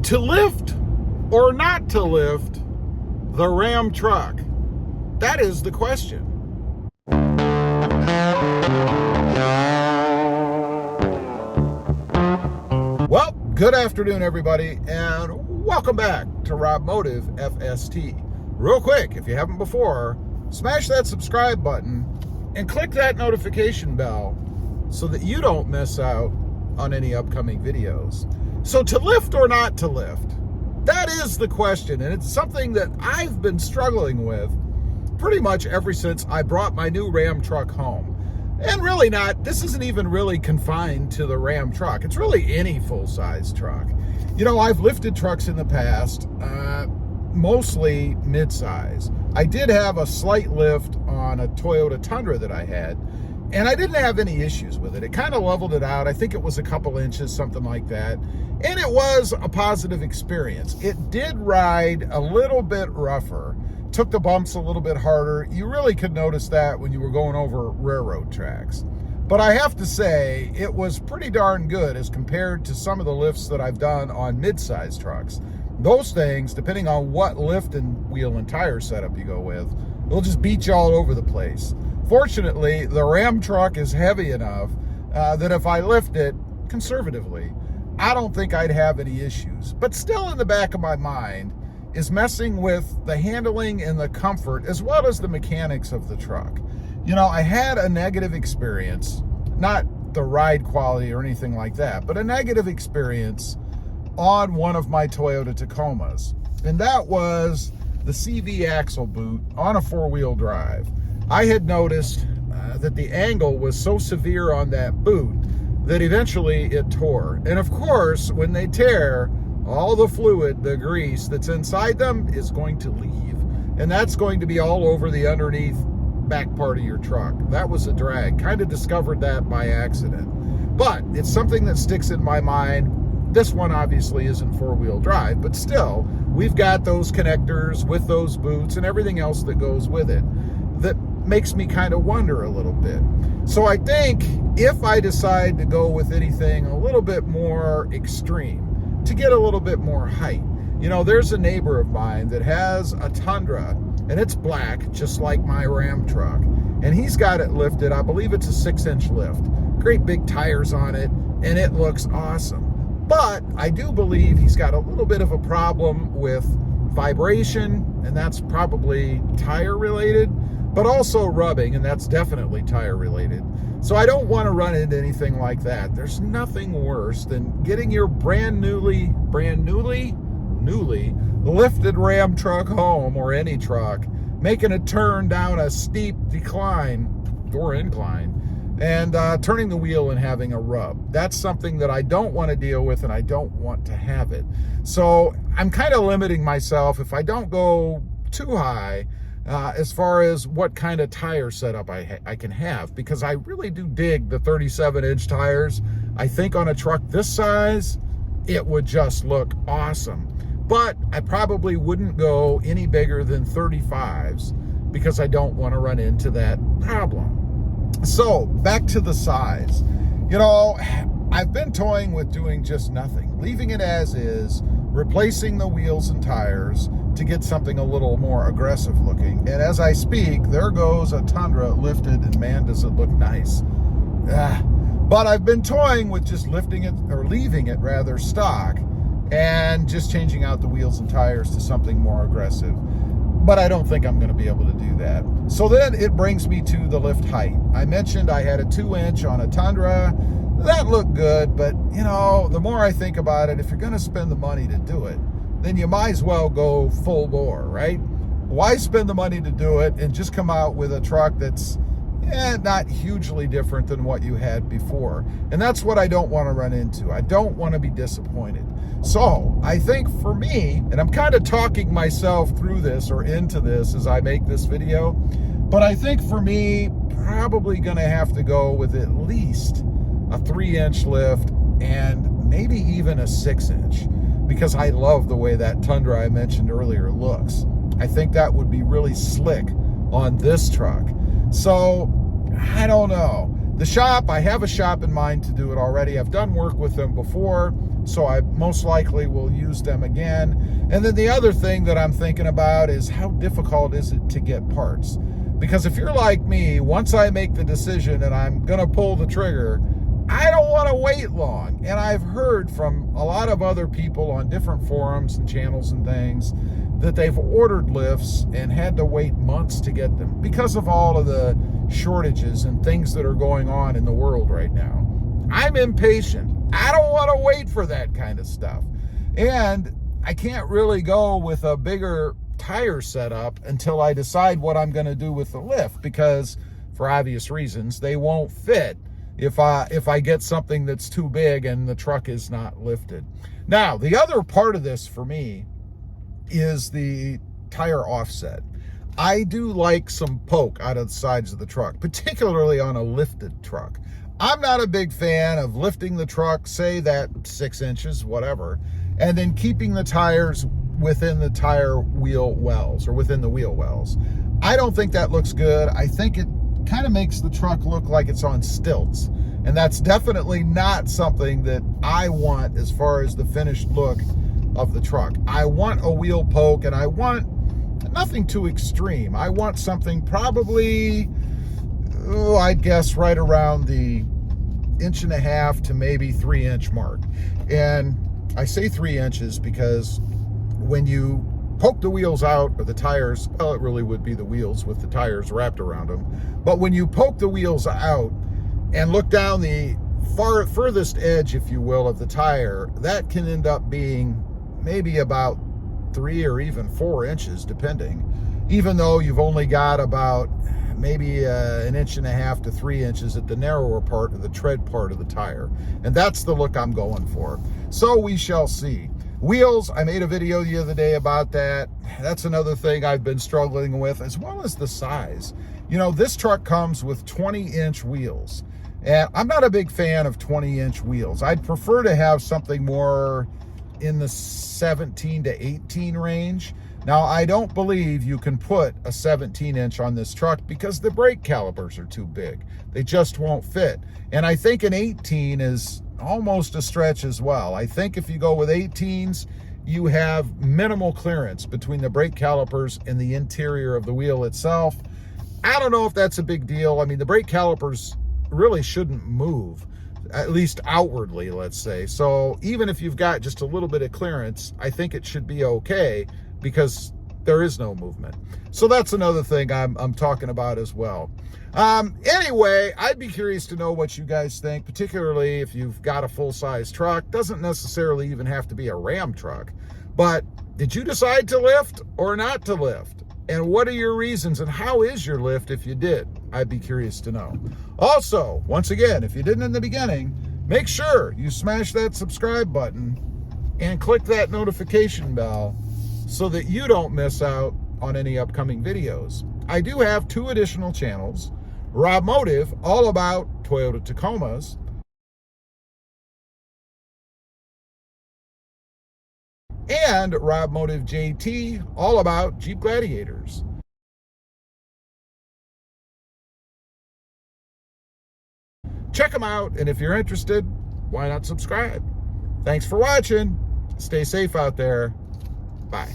To lift or not to lift the Ram truck? That is the question. Well, good afternoon, everybody, and welcome back to Motrobe FST. Real quick, if you haven't before, smash that subscribe button and click that notification bell so that you don't miss out on any upcoming videos. So to lift or not to lift? That is the question, and it's something that I've been struggling with pretty much ever since I brought my new Ram truck home. And really this isn't even really confined to the Ram truck. It's really any full-size truck. You know, I've lifted trucks in the past, mostly mid-size. I did have a slight lift on a Toyota Tundra that I had, and I didn't have any issues with it. It kind of leveled it out. I think it was a couple inches, something like that. And it was a positive experience. It did ride a little bit rougher, took the bumps a little bit harder. You really could notice that when you were going over railroad tracks. But I have to say, it was pretty darn good as compared to some of the lifts that I've done on mid-size trucks. Those things, depending on what lift and wheel and tire setup you go with, they'll just beat you all over the place. Fortunately, the Ram truck is heavy enough that if I lift it conservatively, I don't think I'd have any issues. But still in the back of my mind is messing with the handling and the comfort as well as the mechanics of the truck. You know, I had a negative experience, not the ride quality or anything like that, but a negative experience on one of my Toyota Tacomas. And that was the CV axle boot on a four-wheel drive. I had noticed that the angle was so severe on that boot that eventually it tore. And of course, when they tear, all the fluid, the grease that's inside them is going to leave. And that's going to be all over the underneath back part of your truck. That was a drag. Kind of discovered that by accident. But it's something that sticks in my mind. This one obviously isn't four-wheel drive, but still, we've got those connectors with those boots and everything else that goes with it that makes me kind of wonder a little bit. So I think if I decide to go with anything a little bit more extreme, to get a little bit more height. You know, there's a neighbor of mine that has a Tundra, and it's black, just like my Ram truck. And he's got it lifted, I believe it's a 6-inch lift. Great big tires on it, and it looks awesome. But I do believe he's got a little bit of a problem with vibration, and that's probably tire related, but also rubbing, and that's definitely tire related. So I don't want to run into anything like that. There's nothing worse than getting your brand newly lifted Ram truck home, or any truck, making a turn down a steep decline or incline, and turning the wheel and having a rub. That's something that I don't want to deal with, and I don't want to have it. So I'm kind of limiting myself if I don't go too high as far as what kind of tire setup I can have, because I really do dig the 37-inch tires. I think on a truck this size, it would just look awesome. But I probably wouldn't go any bigger than 35s because I don't want to run into that problem. So back to the size. You know, I've been toying with doing just nothing, leaving it as is, replacing the wheels and tires to get something a little more aggressive looking. And as I speak, there goes a Tundra lifted, and man, does it look nice. But I've been toying with just lifting it, or leaving it rather, stock, and just changing out the wheels and tires to something more aggressive. But I don't think I'm going to be able to do that. So then it brings me to the lift height. I mentioned I had a 2-inch on a Tundra. That looked good, but you know, the more I think about it, if you're going to spend the money to do it, then you might as well go full bore, right? Why spend the money to do it and just come out with a truck that's not hugely different than what you had before? And that's what I don't want to run into. I don't want to be disappointed. So I think for me, and I'm kind of talking myself through this or into this as I make this video, but I think for me, probably going to have to go with at least a 3-inch lift and maybe even a 6-inch, because I love the way that Tundra I mentioned earlier looks. I think that would be really slick on this truck. So I don't know. The shop, I have a shop in mind to do it already. I've done work with them before, so I most likely will use them again. And then the other thing that I'm thinking about is how difficult is it to get parts? Because if you're like me, once I make the decision and I'm going to pull the trigger, I don't want to wait long. And I've heard from a lot of other people on different forums and channels and things that they've ordered lifts and had to wait months to get them because of all of the shortages and things that are going on in the world right now. I'm impatient. I don't want to wait for that kind of stuff. And I can't really go with a bigger tire setup until I decide what I'm going to do with the lift, because for obvious reasons, they won't fit if I get something that's too big and the truck is not lifted. Now, the other part of this for me is the tire offset. I do like some poke out of the sides of the truck, particularly on a lifted truck. I'm not a big fan of lifting the truck, say that 6 inches, whatever, and then keeping the tires within the tire wheel wells or within the wheel wells. I don't think that looks good. I think it kind of makes the truck look like it's on stilts. And that's definitely not something that I want as far as the finished look of the truck. I want a wheel poke, and I want nothing too extreme. I want something probably, I'd guess right around the 1.5 to maybe 3 inch mark. And I say 3 inches because when you poke the wheels out, or the tires, well, it really would be the wheels with the tires wrapped around them. But when you poke the wheels out and look down the furthest edge, if you will, of the tire, that can end up being maybe about 3 or even 4 inches, depending, even though you've only got about maybe 1.5 to 3 inches at the narrower part of the tread part of the tire. And that's the look I'm going for. So we shall see. Wheels, I made a video the other day about that. That's another thing I've been struggling with, as well as the size. You know, this truck comes with 20-inch wheels, and I'm not a big fan of 20-inch wheels. I'd prefer to have something more in the 17 to 18 range. Now, I don't believe you can put a 17-inch on this truck because the brake calipers are too big. They just won't fit. And I think an 18 is almost a stretch as well. I think if you go with 18s, you have minimal clearance between the brake calipers and the interior of the wheel itself. I don't know if that's a big deal. I mean, the brake calipers really shouldn't move, at least outwardly, let's say. So even if you've got just a little bit of clearance, I think it should be okay because there is no movement. So that's another thing I'm talking about as well. Anyway, I'd be curious to know what you guys think, particularly if you've got a full-size truck. Doesn't necessarily even have to be a Ram truck. But did you decide to lift or not to lift? And what are your reasons, and how is your lift if you did? I'd be curious to know. Also, once again, if you didn't in the beginning, make sure you smash that subscribe button and click that notification bell so that you don't miss out on any upcoming videos. I do have 2 additional channels. RamBox, all about Toyota Tacomas, and RamBox JT, all about Jeep Gladiators. Check them out, and if you're interested, why not subscribe? Thanks for watching. Stay safe out there. Bye.